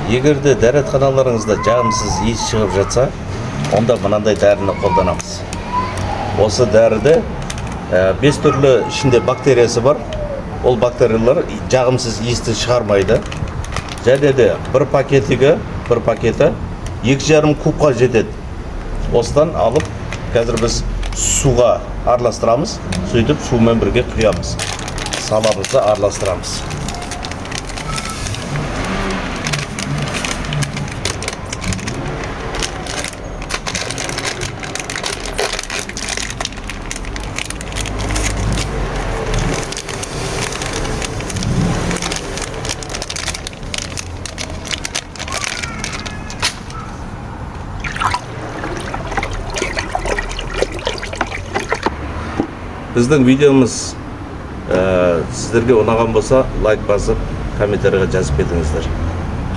Егерде дәретханаларыңызда жағымсыз иіс шығып жатса, онда мынандай дәріні қолданамыз. Осы дәріде 5 түрлі ішінде бактериясы бар. Ол бактериялар жағымсыз иісті шығармайды. Және де бір пакеті 2,5 кубқа жетеді. Осыдан алып, қазір біз суға араластырамыз, сөйтіп сумен бірге құямыз. Саламызды араластырамыз. Біздің видеомыз сіздерге ұнаған болса, лайк басып, комментарийға жазып кетіңіздер.